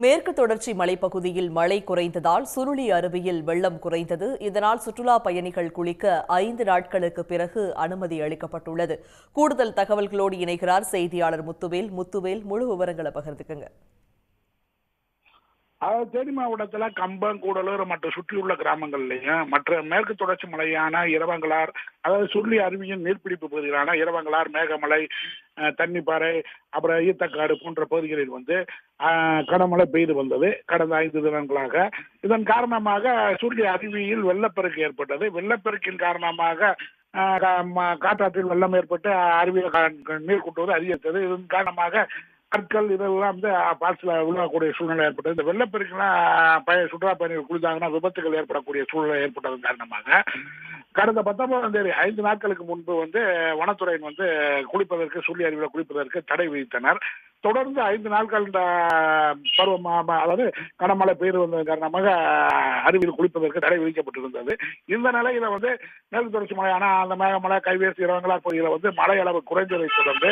மேற்கு தொடர்ச்சி மலைப்பகுதியில் மழை குறைந்ததால் சுருளி அருவியில் வெள்ளம் குறைந்தது. இதனால் சுற்றுலா பயணிகள் குளிக்க 5 நாட்களுக்கு பிறகு அனுமதி அளிக்கப்பட்டுள்ளது. கூடுதல் தகவல்களோடு இணைகிறார் செய்தியாளர் முத்துவேல். முழு விவரங்களை பகிர்ந்துக்குங்க. தேனி மாவட்டத்தில் கம்பம், கூடலூர் மற்றும் சுற்றியுள்ள கிராமங்கள்லையும் மற்ற மேற்கு தொடர்ச்சி மலையான இரவங்களார், அதாவது சுருளி அருவியின் நீர்பிடிப்பு பகுதிகளான இரவங்களார், மேகமலை, தண்ணிப்பாறை, அப்புறம் ஈத்தக்காடு போன்ற பகுதிகளில் கனமழை பெய்து வந்தது கடந்த 5 தினங்களாக. இதன் காரணமாக சுருளி அருவியில் வெள்ளப்பெருக்கு ஏற்பட்டது. வெள்ளப்பெருக்கின் காரணமாக காட்டாற்றில் வெள்ளம் ஏற்பட்டு அருவியில் நீர் கூட்டுவது அதிகரித்தது. இதன் காரணமாக கற்கள் இதெல்லாம் பால்ஸ்ல விழக்கூடிய சூழ்நிலை ஏற்பட்டது. இந்த வெள்ளப்பெருக்கெல்லாம் சுற்றுலா பயணிகள் குளித்தாங்கன்னா விபத்துகள் ஏற்படக்கூடிய சூழ்நிலை ஏற்பட்டதன் காரணமாக கடந்த 19ஆம் தேதி 5 நாட்களுக்கு முன்பு வனத்துறையின் குளிப்பதற்கு, சுருளி அருவியில் குளிப்பதற்கு தடை விதித்தனர். தொடர்ந்து 5 நாட்கள் இந்த பருவம், அதாவது கனமழை பெய்து வந்ததன் காரணமாக அருவியில் குளிப்பதற்கு தடை விதிக்கப்பட்டிருந்தது. இந்த நிலையில மேற்கு தொடர்ச்சி மலையான அந்த மேகமலை, கைவேசி, இரவங்களார் பகுதியில் மழை அளவு குறைந்ததை தொடர்ந்து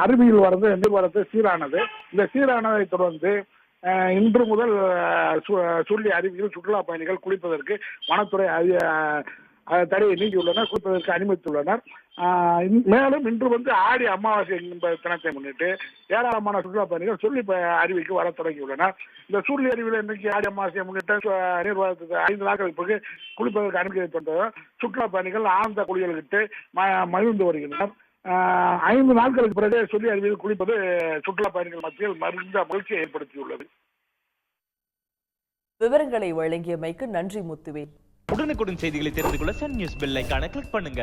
அருவியில் நீர்வரத்து சீரானது. இந்த சீரானதை தொடர்ந்து இன்று முதல் சுருளி அருவியில் சுற்றுலா பயணிகள் குளிப்பதற்கு வனத்துறை தடையை நீக்கியுள்ளனர், குளிப்பதற்கு அனுமதித்துள்ளனர். மேலும் இன்று ஆடி அமாவாசை தினத்தை முன்னிட்டு ஏராளமான சுற்றுலா பயணிகள் சுருளி அருவிக்கு வர தொடங்கியுள்ளனர். இந்த சுருளி அருவியில் இன்னைக்கு ஆடி அமாவாசையை முன்னிட்டு நீர்வரத்துக்கு 5 நாட்களுக்கு பிறகு குளிப்பதற்கு அனுமதிக்கப்பட்டது. சுற்றுலா பயணிகள் ஆழ்ந்த குளியலிட்டு மகிழ்ந்து வருகின்றனர். 5 நாட்களுக்கு பிறகு சுருளி அருவியில் குளிப்பது சுற்றுலா பயணிகள் மத்தியில் மருந்த மகிழ்ச்சியை ஏற்படுத்தியுள்ளது. விவரங்களை வழங்கியமைக்கு நன்றி முத்துவேல். உடனுக்குடன் செய்திகளை தெரிந்து கொள்ள சன் நியூஸ் பெல் ஐகானை கிளிக் பண்ணுங்க.